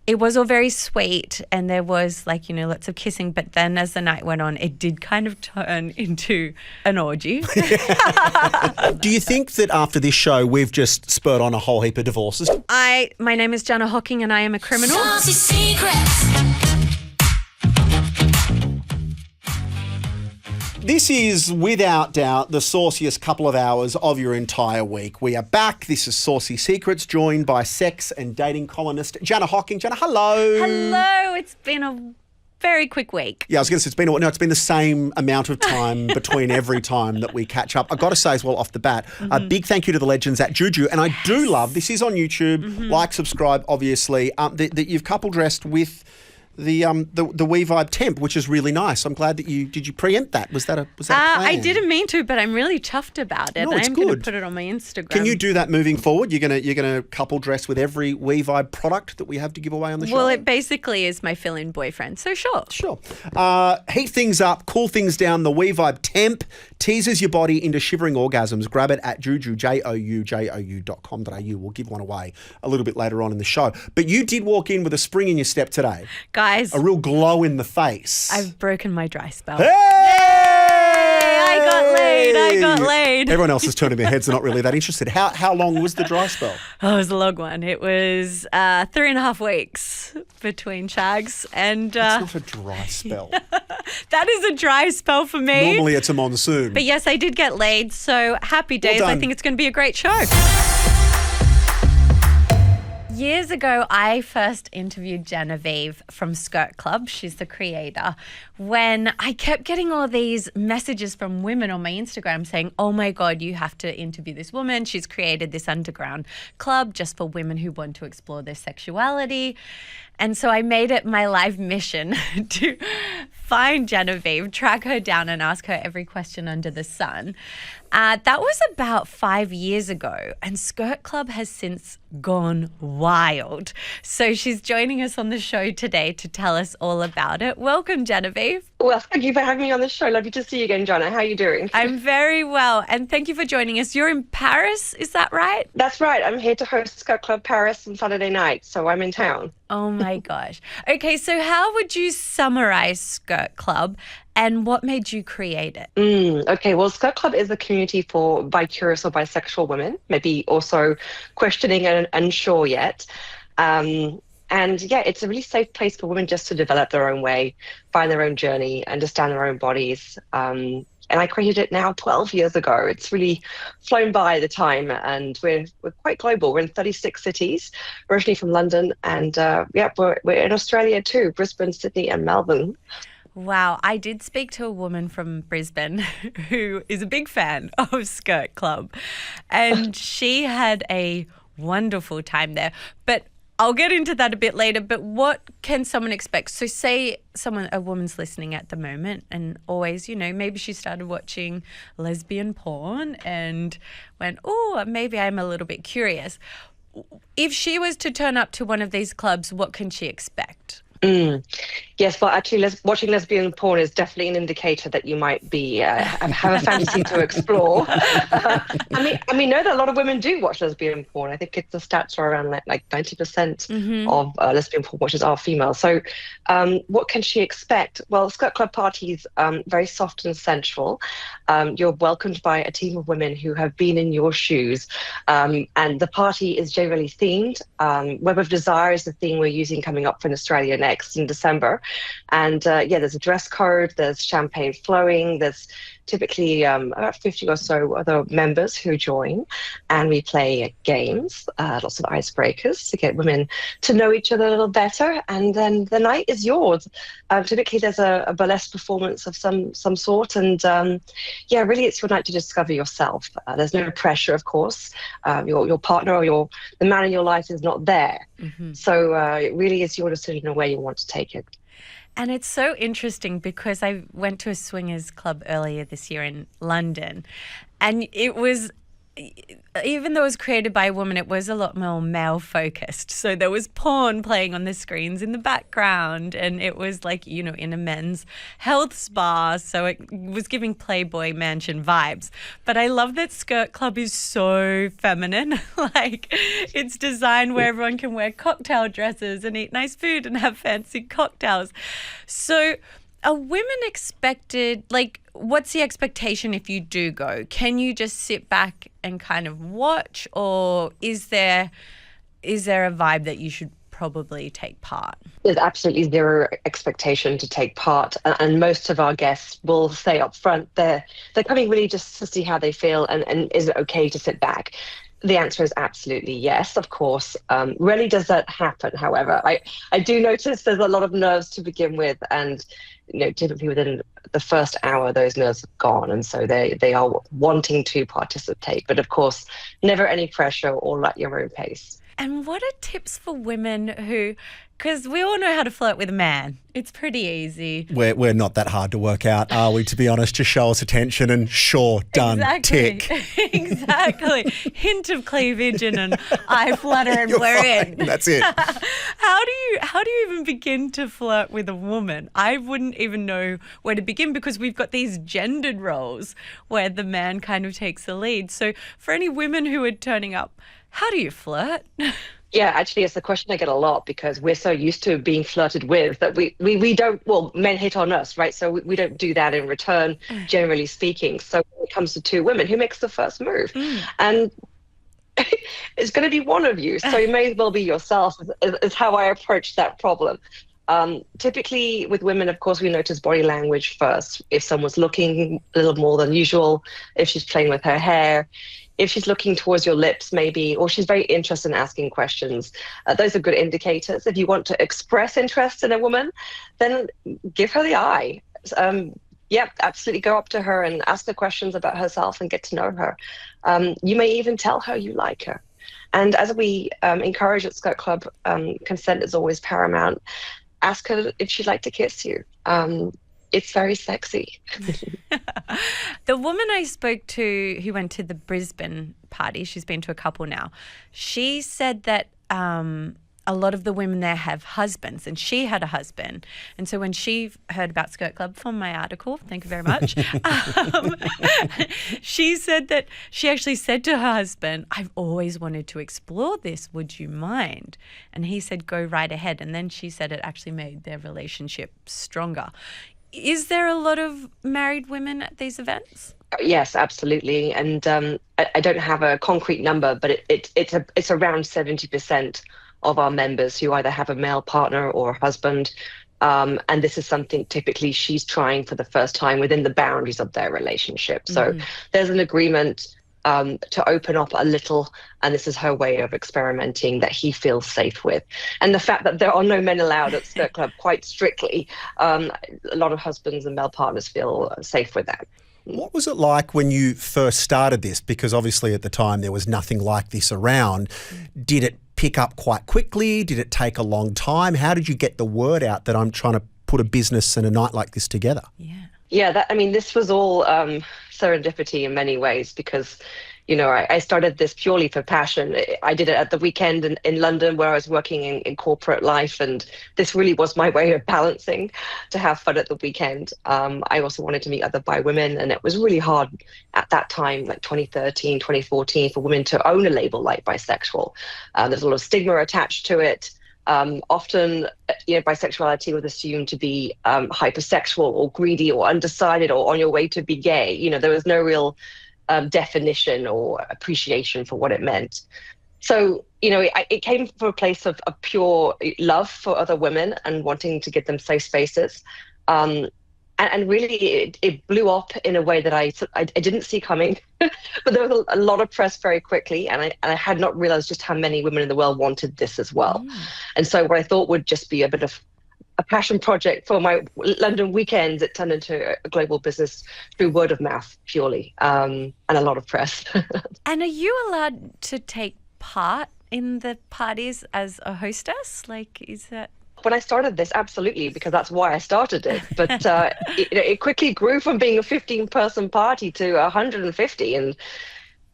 it was all very sweet and there was lots of kissing, but then as the night went on, it did kind of turn into an orgy. Do you think that after this show we've just spurred on a whole heap of divorces? My name is Jana and I am a criminal. Saucy secrets. This is, without doubt, the sauciest couple of hours of your entire week. We are back. This is Saucy Secrets, joined by sex and dating columnist Jana Hocking. Jana, hello. Hello. It's been a very quick week. Yeah, I was going to say it's been the same amount of time between every time that we catch up. I've got to say as well off the bat, a big thank you to the legends at Juju. And I do love, this is on YouTube, like, subscribe, obviously, that you've couple dressed with the We Vibe temp, which is really nice. I'm glad that did you preempt that? Was that a plan? I didn't mean to, but I'm really chuffed about it. No, it's I'm going good. to put it on my Instagram. Can you do that moving forward? You're gonna couple dress with every We Vibe product that we have to give away on the show? Well, it basically is my fill-in boyfriend, so sure. Sure. Heat things up, cool things down. The We Vibe temp teases your body into shivering orgasms. Grab it at Juju, joujou.com.au. We'll give one away a little bit later on in the show. But you did walk in with a spring in your step today. Guys, a real glow in the face. I've broken my dry spell. Hey! I got laid. Everyone else is turning their heads. They're not really that interested. How long was the dry spell? Oh, it was a long one. It was 3.5 weeks between shags. And That's not a dry spell. that is a dry spell for me. Normally it's a monsoon. But yes, I did get laid. So happy days. Well done. I think it's going to be a great show. Years ago, I first interviewed Genevieve from Skirt Club. She's the creator. When I kept getting all these messages from women on my Instagram saying, oh my God, you have to interview this woman. She's created this underground club just for women who want to explore their sexuality. And so I made it my life mission to find Genevieve, track her down and ask her every question under the sun. That was about 5 years ago, and Skirt Club has since gone wild. So she's joining us on the show today to tell us all about it. Welcome, Genevieve. Well, thank you for having me on the show. Lovely to see you again, Jana. How are you doing? I'm very well, and thank you for joining us. You're in Paris, is that right? That's right. I'm here to host Skirt Club Paris on Saturday night, so I'm in town. Oh my gosh. Okay, so how would you summarize Skirt Club and what made you create it? Okay, well, Skirt Club is a community for bi-curious or bisexual women, maybe also questioning and unsure yet. And yeah, it's a really safe place for women just to develop their own way, find their own journey, understand their own bodies. And I created it now 12 years ago. It's really flown by the time, and we're quite global. We're in 36 cities, originally from London, and we're in Australia too, Brisbane, Sydney, and Melbourne. Wow, I did speak to a woman from Brisbane who is a big fan of Skirt Club, and she had a wonderful time there. But I'll get into that a bit later, but what can someone expect? So say a woman's listening at the moment and always, maybe she started watching lesbian porn and went, oh, maybe I'm a little bit curious. If she was to turn up to one of these clubs, what can she expect? Yes, well, actually, watching lesbian porn is definitely an indicator that you might be have a fantasy to explore. We know that a lot of women do watch lesbian porn. I think the stats are around like 90% of lesbian porn watchers are female. So, what can she expect? Well, Skirt Club parties very soft and sensual. You're welcomed by a team of women who have been in your shoes, and the party is generally themed. Web of Desire is the theme we're using coming up in Australia next in December. And there's a dress code, there's champagne flowing, there's typically about 50 or so other members who join, and we play games, lots of icebreakers to get women to know each other a little better, and then the night is yours. Typically there's a burlesque performance of some sort, and really it's your night to discover yourself. There's no pressure, of course. Your partner or the man in your life is not there. So it really is your decision of where you want to take it. And it's so interesting because I went to a swingers club earlier this year in London, and it was even though it was created by a woman, it was a lot more male focused. So there was porn playing on the screens in the background, and it was like, you know, in a men's health spa. So it was giving Playboy Mansion vibes. But I love that Skirt Club is so feminine. Like, it's designed where everyone can wear cocktail dresses and eat nice food and have fancy cocktails. So are women expected, like, what's the expectation if you do go? Can you just sit back and kind of watch, or is there a vibe that you should probably take part? There's absolutely zero expectation to take part, and most of our guests will say up front they're coming really just to see how they feel, and is it okay to sit back? The answer is absolutely yes, of course. Rarely does that happen, however. I do notice there's a lot of nerves to begin with, and typically within the first hour, those nerves are gone, and so they are wanting to participate. But of course, never any pressure, or at your own pace. And what are tips for women who, because we all know how to flirt with a man. It's pretty easy. We're not that hard to work out, are we, to be honest? Just show us attention and sure, done, exactly. tick. Exactly. Hint of cleavage and an eye flutter and we're in. That's it. How do you even begin to flirt with a woman? I wouldn't even know where to begin, because we've got these gendered roles where the man kind of takes the lead. So for any women who are turning up, how do you flirt? Yeah, actually, it's a question I get a lot, because we're so used to being flirted with that we don't, well, men hit on us, right? So we don't do that in return, generally speaking. So when it comes to two women, who makes the first move? And it's going to be one of you. So you may as well be yourself, is how I approach that problem. Typically with women, of course, we notice body language first. If someone's looking a little more than usual, if she's playing with her hair, if she's looking towards your lips maybe, or she's very interested in asking questions, those are good indicators. If you want to express interest in a woman, then give her the eye. Yeah, absolutely go up to her and ask her questions about herself and get to know her. You may even tell her you like her. And as we encourage at Skirt Club, consent is always paramount. Ask her if she'd like to kiss you. It's very sexy. The woman I spoke to who went to the Brisbane party, she's been to a couple now, she said that a lot of the women there have husbands, and she had a husband. And so when she heard about Skirt Club from my article, thank you very much, she said that she actually said to her husband, I've always wanted to explore this. Would you mind? And he said, go right ahead. And then she said it actually made their relationship stronger. Is there a lot of married women at these events? Yes, absolutely. And I don't have a concrete number, but it's around 70% of our members who either have a male partner or a husband. And this is something typically she's trying for the first time within the boundaries of their relationship. So there's an agreement to open up a little, and this is her way of experimenting that he feels safe with. And the fact that there are no men allowed at Skirt Club, quite strictly, a lot of husbands and male partners feel safe with that. What was it like when you first started this? Because obviously at the time there was nothing like this around. Did it pick up quite quickly? Did it take a long time? How did you get the word out that I'm trying to put a business and a night like this together? Yeah, this was all serendipity in many ways, because, I started this purely for passion. I did it at the weekend in London, where I was working in corporate life, and this really was my way of balancing to have fun at the weekend. I also wanted to meet other bi women, and it was really hard at that time, like 2013, 2014, for women to own a label like bisexual. There's a lot of stigma attached to it. Often, bisexuality was assumed to be hypersexual or greedy or undecided or on your way to be gay. There was no real definition or appreciation for what it meant. So, it came from a place of pure love for other women and wanting to give them safe spaces. And really, it blew up in a way that I didn't see coming. But there was a lot of press very quickly, and I had not realized just how many women in the world wanted this as well. And so what I thought would just be a bit of a passion project for my London weekends, it turned into a global business through word of mouth purely, and a lot of press. And are you allowed to take part in the parties as a hostess? Is that... When I started this, absolutely, because that's why I started it. But it quickly grew from being a 15-person party to 150. And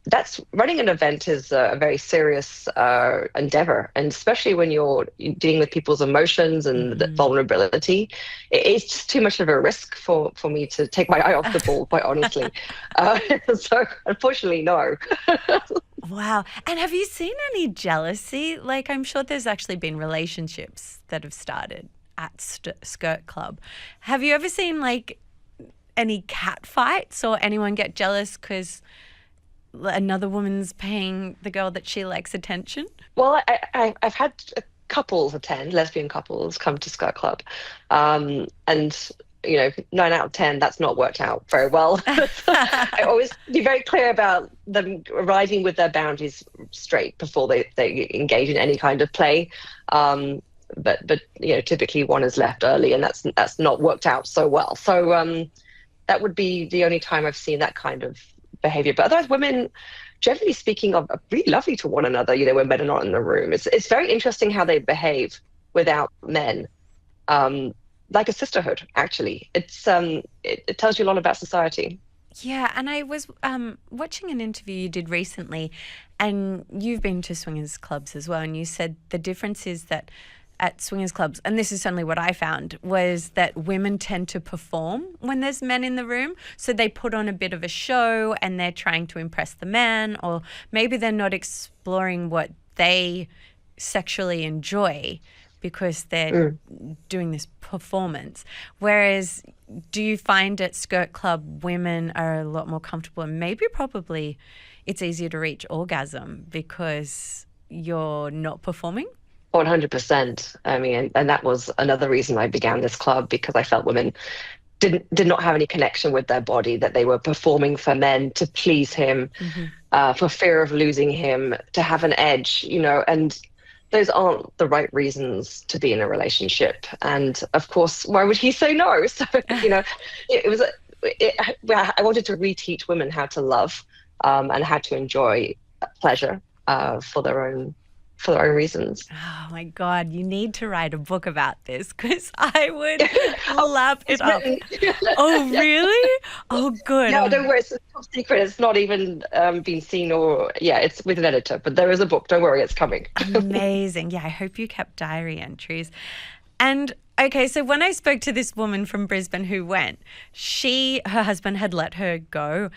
that's running an event is a very serious endeavor, and especially when you're dealing with people's emotions and the vulnerability, it's just too much of a risk for me to take my eye off the ball, quite honestly. So unfortunately, no. Wow. And have you seen any jealousy? Like, I'm sure there's actually been relationships that have started at Skirt Club. Have you ever seen like any cat fights or anyone get jealous because another woman's paying the girl that she likes attention? Well, I've had couples attend, lesbian couples come to Skirt Club, and 9 out of 10, that's not worked out very well. I always be very clear about them arriving with their boundaries straight before they engage in any kind of play. But typically one is left early, and that's not worked out so well. So that would be the only time I've seen that kind of behavior. But otherwise, women, generally speaking, are really lovely to one another, when men are not in the room. It's very interesting how they behave without men. Like a sisterhood, actually. It tells you a lot about society. Yeah, and I was watching an interview you did recently, and you've been to swingers clubs as well, and you said the difference is that at swingers clubs, and this is certainly what I found, was that women tend to perform when there's men in the room. So they put on a bit of a show and they're trying to impress the man, or maybe they're not exploring what they sexually enjoy because they're doing this performance. Whereas, do you find at Skirt Club women are a lot more comfortable, and maybe probably it's easier to reach orgasm because you're not performing? 100%. I mean, and that was another reason I began this club, because I felt women did not have any connection with their body, that they were performing for men to please him, for fear of losing him, to have an edge, and those aren't the right reasons to be in a relationship. And of course, why would he say no? So, I wanted to reteach women how to love and how to enjoy pleasure for their own reasons. Oh my God, you need to write a book about this, because I would lap it up. Oh, really? Oh, good. No, don't worry, it's a top secret. It's not even been seen, or it's with an editor, but there is a book. Don't worry, it's coming. Amazing. Yeah, I hope you kept diary entries. And okay, so when I spoke to this woman from Brisbane who went, her husband had let her go,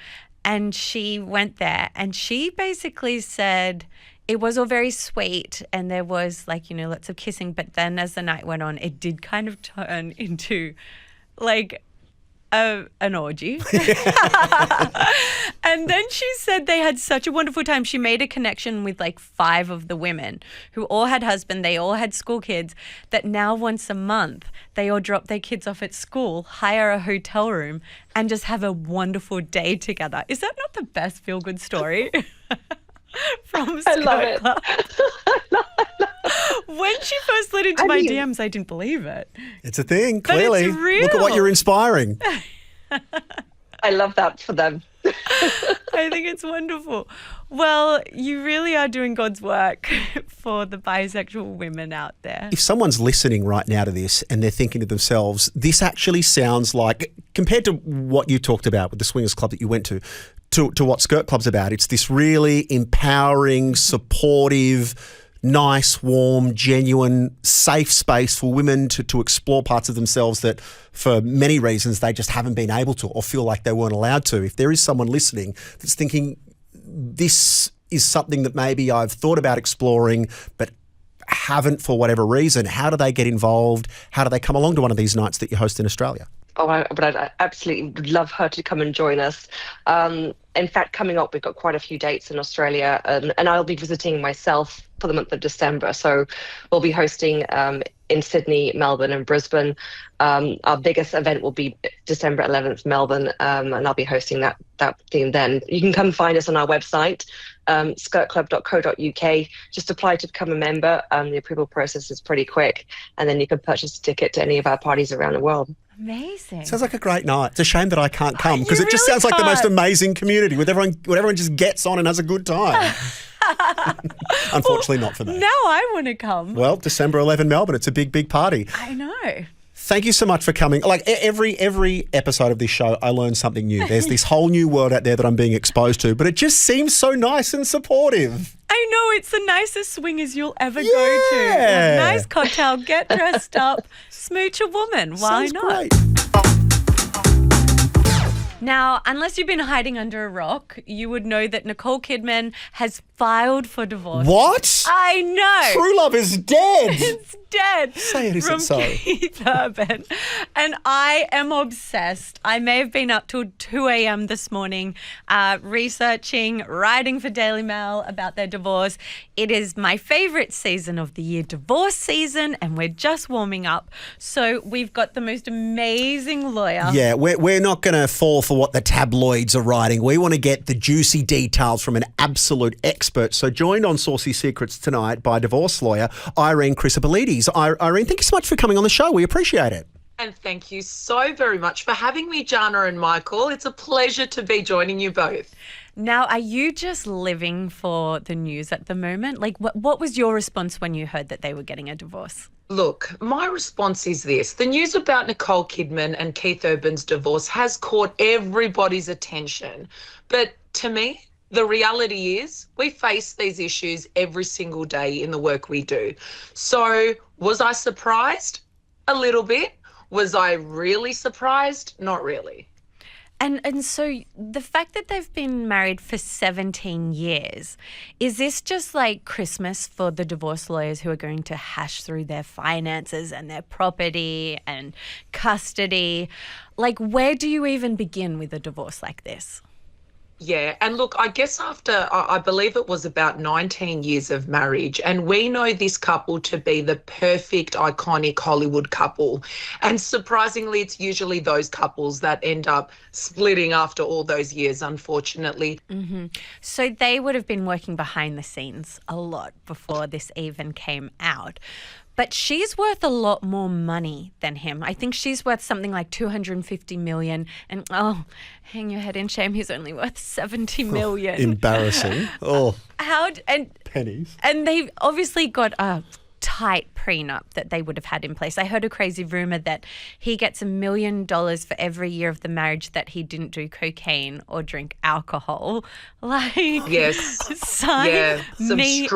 and she went there, and she basically said it was all very sweet and there was lots of kissing, but then as the night went on, it did kind of turn into like an orgy. And then she said they had such a wonderful time. She made a connection with 5 of the women who all had husbands, they all had school kids, that now once a month they all drop their kids off at school, hire a hotel room, and just have a wonderful day together. Is that not the best feel-good story? From Skirt I love it. Club. When she first slid into my DMs, I didn't believe it. It's a thing, clearly. But it's real. Look at what you're inspiring. I love that for them. I think it's wonderful. Well, you really are doing God's work for the bisexual women out there. If someone's listening right now to this and they're thinking to themselves, this actually sounds like, compared to what you talked about with the swingers club that you went to what Skirt Club's about, it's this really empowering, supportive, nice, warm, genuine, safe space for women to explore parts of themselves that for many reasons they just haven't been able to, or feel like they weren't allowed to. If there is someone listening that's thinking, this is something that maybe I've thought about exploring but haven't for whatever reason, how do they get involved? How do they come along to one of these nights that you host in Australia? But I absolutely would love her to come and join us. In fact, coming up, we've got quite a few dates in Australia, and I'll be visiting myself for the month of December. So we'll be hosting in Sydney, Melbourne, and Brisbane. Our biggest event will be December 11th, Melbourne, and I'll be hosting that theme then. You can come find us on our website, skirtclub.co.uk. Just apply to become a member. The approval process is pretty quick, and then you can purchase a ticket to any of our parties around the world. Amazing. Sounds like a great night. It's a shame that I can't come, because it just really sounds like the most amazing community with everyone just gets on and has a good time. Unfortunately, not for me. Now I want to come. Well, December 11, Melbourne. It's a big, big party. I know. Thank you so much for coming. Like every episode of this show, I learn something new. There's this whole new world out there that I'm being exposed to, but it just seems so nice and supportive. I know, it's the nicest swingers you'll ever go to. Yeah. Nice cocktail, get dressed up, smooch a woman. Why Sounds not? great. Now, unless you've been hiding under a rock, you would know that Nicole Kidman has filed for divorce. What? I know. True love is dead. It's dead. Say it isn't from so. Keith Urban. And I am obsessed. I may have been up till 2 a.m. this morning researching, writing for Daily Mail about their divorce. It is my favourite season of the year, divorce season, and we're just warming up. So we've got the most amazing lawyer. Yeah, we're not going to fall for what the tabloids are writing. We want to get the juicy details from an absolute expert. So joined on Saucy Secrets tonight by divorce lawyer Irene Chrysopoulides. Irene, thank you so much for coming on the show. We appreciate it. And thank you so very much for having me, Jana and Michael. It's a pleasure to be joining you both. Now, are you just living for the news at the moment? Like, what was your response when you heard that they were getting a divorce? Look, my response is this. The news about Nicole Kidman and Keith Urban's divorce has caught everybody's attention. But to me, the reality is we face these issues every single day in the work we do. So was I surprised? A little bit. Was I really surprised? Not really. And so the fact that they've been married for 17 years, is this just like Christmas for the divorce lawyers who are going to hash through their finances and their property and custody? Like, where do you even begin with a divorce like this? Yeah. And look, I guess after, I believe it was about 19 years of marriage, and we know this couple to be the perfect, iconic Hollywood couple. And surprisingly, it's usually those couples that end up splitting after all those years, unfortunately. Mm-hmm. So they would have been working behind the scenes a lot before this even came out. But she's worth a lot more money than him. I think she's worth something like $250 million. And, hang your head in shame, he's only worth $70 million. Embarrassing. Oh, pennies. And they've obviously got a tight prenup that they would have had in place. I heard a crazy rumor that he gets $1 million for every year of the marriage that he didn't do cocaine or drink alcohol. Like, Yes. sign Yeah. Some me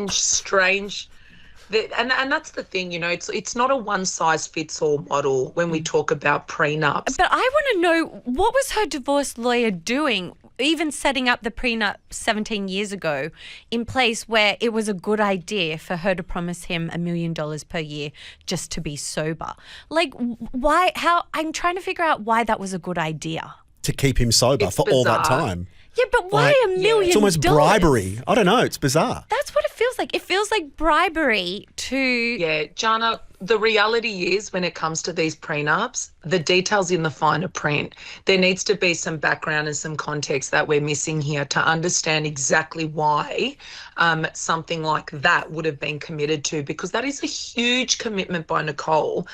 strange. And that's the thing, you know, it's not a one-size-fits-all model when we talk about prenups. But I want to know, what was her divorce lawyer doing, even setting up the prenup 17 years ago in place where it was a good idea for her to promise him $1 million per year just to be sober? Like, why, I'm trying to figure out why that was a good idea. To keep him sober It's for all that bizarre. time. Yeah, but why $1 million? It's almost bribery. I don't know. It's bizarre. That's what it feels like. It feels like bribery to... Yeah, Jana, the reality is when it comes to these prenups, the details in the finer print. There needs to be some background and some context that we're missing here to understand exactly why something like that would have been committed to, because that is a huge commitment by Nicole,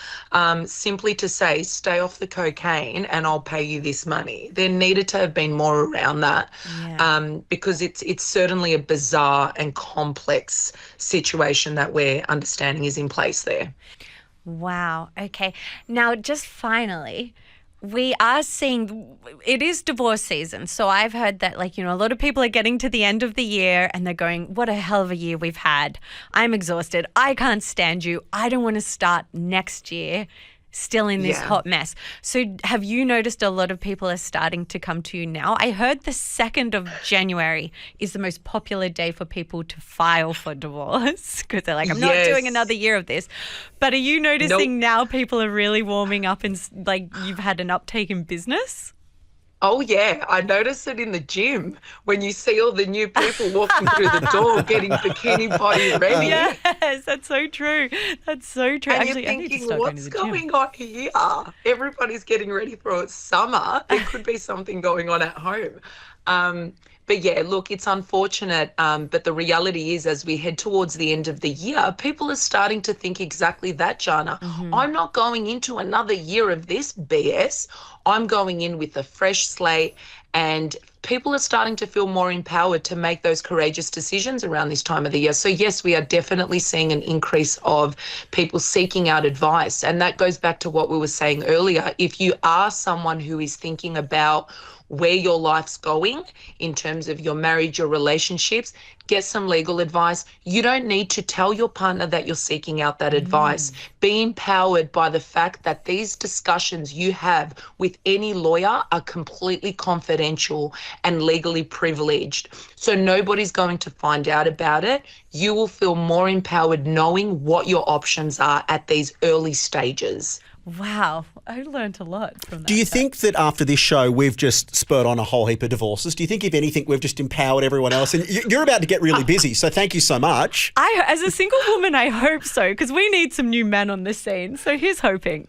simply to say, stay off the cocaine and I'll pay you this money. There needed to have been more around that, because it's certainly a bizarre and complex situation that we're understanding is in place there. Wow. Okay. Now, just finally, we are seeing, it is divorce season. So I've heard that, like, you know, a lot of people are getting to the end of the year and they're going, what a hell of a year we've had. I'm exhausted. I can't stand you. I don't want to start next year still in this hot mess. So have you noticed a lot of people are starting to come to you now? I heard the 2nd of January is the most popular day for people to file for divorce because they're like, I'm not doing another year of this. But are you noticing now people are really warming up and like you've had an uptake in business? Oh, yeah. I notice it in the gym when you see all the new people walking through the door getting bikini body ready. Yes, that's so true. That's so true. And Actually, you're I need to thinking, start what's going going on here? Everybody's getting ready for summer. There could be something going on at home. But yeah, look, it's unfortunate. But the reality is, as we head towards the end of the year, people are starting to think exactly that, Jana. I'm not going into another year of this BS. I'm going in with a fresh slate, and people are starting to feel more empowered to make those courageous decisions around this time of the year. So yes, we are definitely seeing an increase of people seeking out advice. And that goes back to what we were saying earlier. If you are someone who is thinking about where your life's going in terms of your marriage, your relationships, get some legal advice. You don't need to tell your partner that you're seeking out that advice. Be empowered by the fact that these discussions you have with any lawyer are completely confidential and legally privileged. So nobody's going to find out about it. You will feel more empowered knowing what your options are at these early stages. Wow, I learned a lot from that. Do you think that after this show we've just spurred on a whole heap of divorces? Do you think, if anything, we've just empowered everyone else? And you're about to get really busy, so thank you so much. As a single woman, I hope so, because we need some new men on the scene. So here's hoping.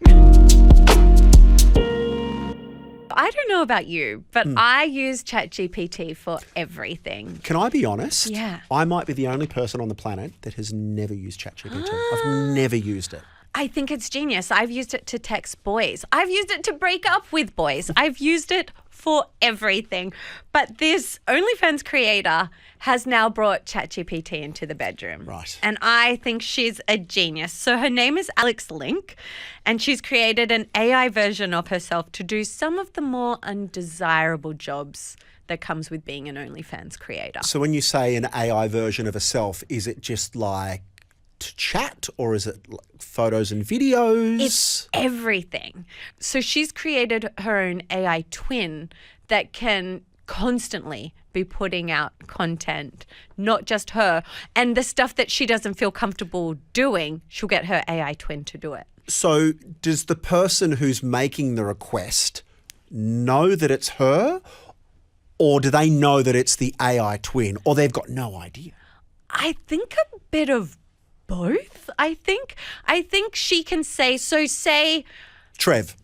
I don't know about you, but I use ChatGPT for everything. Can I be honest? Yeah. I might be the only person on the planet that has never used ChatGPT. I've never used it. I think it's genius. I've used it to text boys. I've used it to break up with boys. I've used it for everything. But this OnlyFans creator has now brought ChatGPT into the bedroom. Right. And I think she's a genius. So her name is Alex Link, and she's created an AI version of herself to do some of the more undesirable jobs that comes with being an OnlyFans creator. So when you say an AI version of herself, is it just like to chat, or is it like photos and videos? It's everything. So she's created her own AI twin that can constantly be putting out content, not just her. And the stuff that she doesn't feel comfortable doing, she'll get her AI twin to do it. So does the person who's making the request know that it's her, or do they know that it's the AI twin, or they've got no idea? I think a bit of both. I think she can say, so say Trev.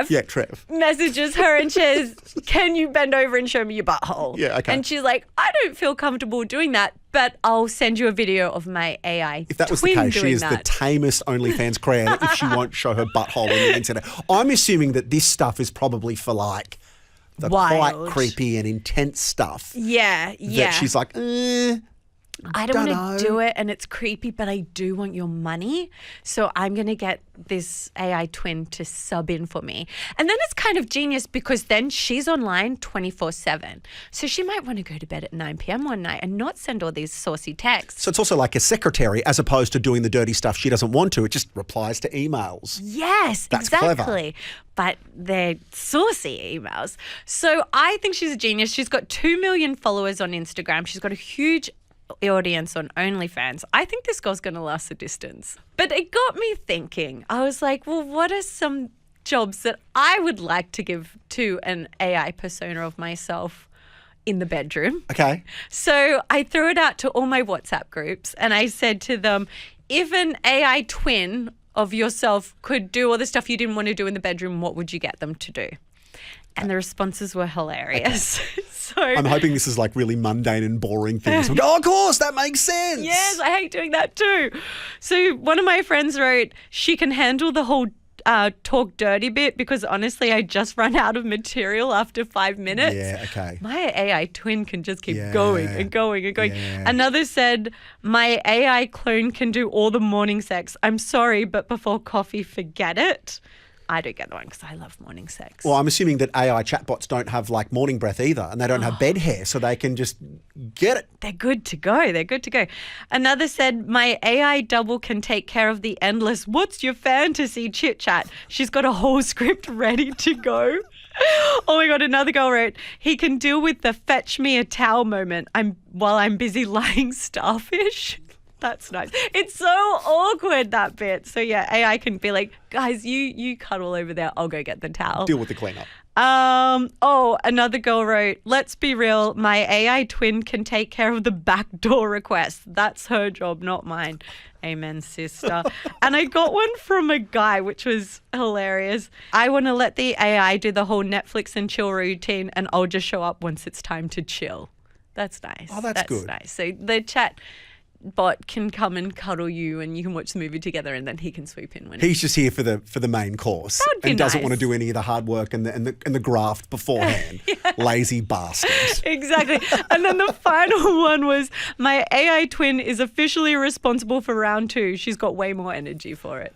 Yeah, Trev. messages her and says, can you bend over and show me your butthole? Yeah, okay. And she's like, I don't feel comfortable doing that, but I'll send you a video of my AI If that was the twin case, she doing is the that. tamest OnlyFans creator if she won't show her butthole on the internet. I'm assuming that this stuff is probably for like the quite Wild. creepy and intense stuff. Yeah. That she's like, I don't dunno. want to do it and it's creepy, but I do want your money. So I'm going to get this AI twin to sub in for me. And then it's kind of genius because then she's online 24/7. So she might want to go to bed at 9 p.m. one night and not send all these saucy texts. So it's also like a secretary as opposed to doing the dirty stuff she doesn't want to. It just replies to emails. Yes, That's exactly. clever. But they're saucy emails. So I think she's a genius. She's got 2 million followers on Instagram. She's got a huge audience on OnlyFans. I think this girl's going to last the distance. But it got me thinking. I was like, well, what are some jobs that I would like to give to an AI persona of myself in the bedroom? Okay. So I threw it out to all my WhatsApp groups and I said to them, if an AI twin of yourself could do all the stuff you didn't want to do in the bedroom, what would you get them to do? And the responses were hilarious. So I'm hoping this is like really mundane and boring things. We go, oh, of course, that makes sense. yes, I hate doing that too. So one of my friends wrote, she can handle the whole talk dirty bit because honestly, I just run out of material after 5 minutes. Yeah, okay. My AI twin can just keep Yeah. going and going and going. Yeah. Another said, my AI clone can do all the morning sex. I'm sorry, but before coffee, forget it. I don't get the one because I love morning sex. Well, I'm assuming that AI chatbots don't have like morning breath either, and they don't have bed hair, so they can just get it. They're good to go. They're good to go. Another said, my AI double can take care of the endless, what's your fantasy chit chat? She's got a whole script ready to go. Oh my God, another girl wrote, he can deal with the fetch me a towel moment while I'm busy lying starfish. That's nice. It's so awkward, that bit. So yeah, AI can be like, guys, you cuddle over there. I'll go get the towel. Deal with the cleanup. Another girl wrote, let's be real, my AI twin can take care of the backdoor requests. That's her job, not mine. Amen, sister. And I got one from a guy, which was hilarious. I want to let the AI do the whole Netflix and chill routine, and I'll just show up once it's time to chill. That's nice. Oh, that's good. Nice. So the chat bot can come and cuddle you and you can watch the movie together and then he can swoop in when He's just here for the main course That'd be and doesn't nice. want to do any of the hard work and the graft beforehand. Lazy bastard. Exactly. And then the final one was my AI twin is officially responsible for round 2. She's got way more energy for it.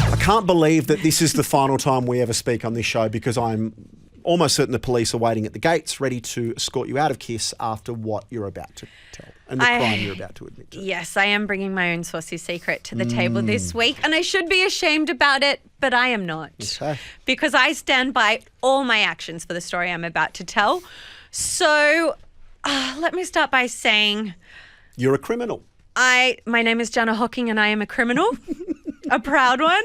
I can't believe that this is the final time we ever speak on this show because I'm almost certain the police are waiting at the gates ready to escort you out of KISS after what you're about to tell and the crime you're about to admit to. Yes, I am bringing my own saucy secret to the table this week and I should be ashamed about it, but I am not. Okay. Because I stand by all my actions for the story I'm about to tell. So let me start by saying You're a criminal. my name is Jana Hocking and I am a criminal, a proud one.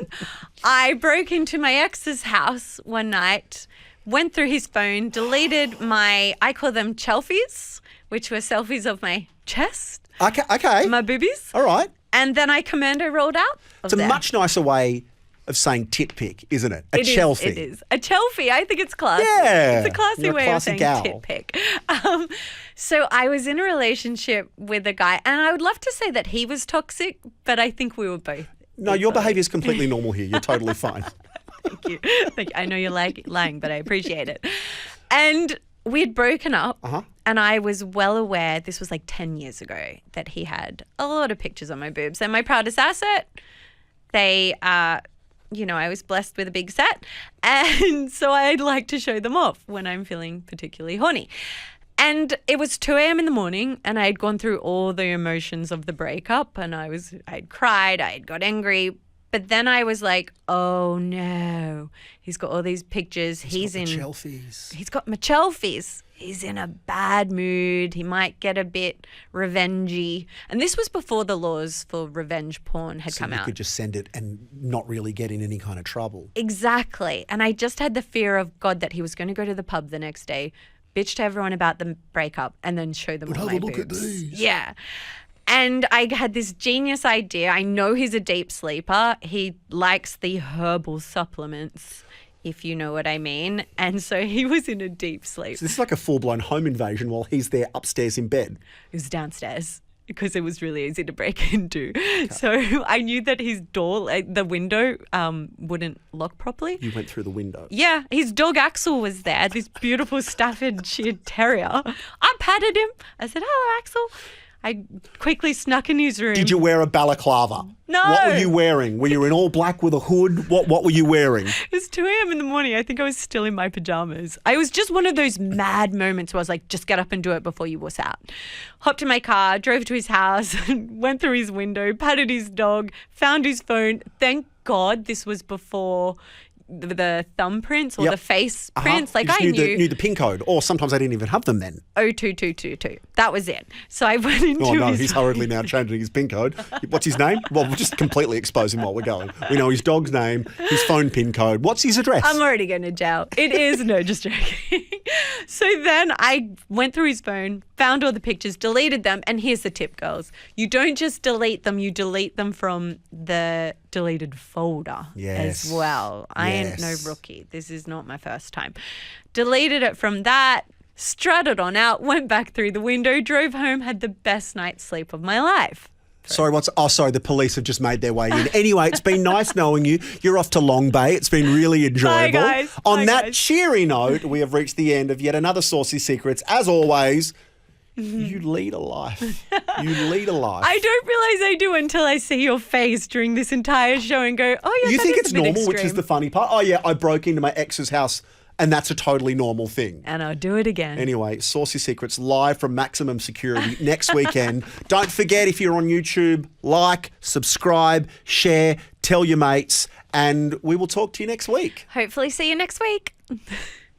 I broke into my ex's house one night, went through his phone, deleted I call them chelfies, which were selfies of my chest, Okay. my boobies, All right. and then I commando rolled out of It's a there. much nicer way of saying tit pic, isn't it? It is, Chelsea. It is. A chelfie. I think it's classy. Yeah. It's a classy You're a way classy of saying gal. tit pic. So I was in a relationship with a guy, and I would love to say that he was toxic, but I think we were both. No, your behaviour is completely normal here. You're totally fine. Thank you. I know you're lying, but I appreciate it. And we had broken up, and I was well aware, this was like 10 years ago, that he had a lot of pictures on my boobs. They're my proudest asset. They are, I was blessed with a big set. And so I'd like to show them off when I'm feeling particularly horny. And it was 2 a.m. in the morning and I had gone through all the emotions of the breakup and I'd cried, I had got angry. But then I was like, oh no, he's got all these pictures. He's got in the chelfies. He's got my chelfies. He's in a bad mood. He might get a bit revengey. And this was before the laws for revenge porn had So come you out. could just send it and not really get in any kind of trouble. Exactly. And I just had the fear of God that he was going to go to the pub the next day, bitch to everyone about the breakup, and then show them all my have a look at boobs. these. Yeah. And I had this genius idea. I know he's a deep sleeper. He likes the herbal supplements, if you know what I mean. And so he was in a deep sleep. So this is like a full-blown home invasion while he's there upstairs in bed. He was downstairs because it was really easy to break into. So I knew that his door, the window, wouldn't lock properly. You went through the window. Yeah, his dog Axel was there, this beautiful Staffordshire Terrier. I patted him. I said, hello, Axel. I quickly snuck in his room. Did you wear a balaclava? No. What were you wearing? Were you in all black with a hood? What were you wearing? It was 2 a.m. in the morning. I think I was still in my pajamas. I was just one of those mad moments where I was like, just get up and do it before you wuss out. Hopped in my car, drove to his house, went through his window, patted his dog, found his phone. Thank God this was before the thumbprints or Yep. the face prints. Like You just I knew the PIN code, or sometimes they didn't even have them then. 02222. That was it. So I went into Oh no, his he's hurriedly now changing his PIN code. What's his name? Well, we'll just completely expose him while we're going. We know his dog's name, his phone PIN code. What's his address? I'm already going to jail. It is, no, just joking. So then I went through his phone, found all the pictures, deleted them. And here's the tip, girls. You don't just delete them, you delete them from the deleted folder Yes. as well. I ain't no Yes. rookie. This is not my first time. Deleted it from that, strutted on out, went back through the window, drove home, had the best night's sleep of my life. Sorry, sorry, the police have just made their way in. Anyway, it's been nice knowing you. You're off to Long Bay. It's been really enjoyable. guys. On Bye, that guys. cheery note, we have reached the end of yet another Saucy Secrets. As always, you lead a life. You lead a life. I don't realize I do until I see your face during this entire show and go, oh, yeah, You that think is it's a bit normal, which is extreme. the funny part. Oh, yeah, I broke into my ex's house, and that's a totally normal thing. And I'll do it again. Anyway, Saucy Secrets live from Maximum Security next weekend. Don't forget, if you're on YouTube, like, subscribe, share, tell your mates, and we will talk to you next week. Hopefully see you next week.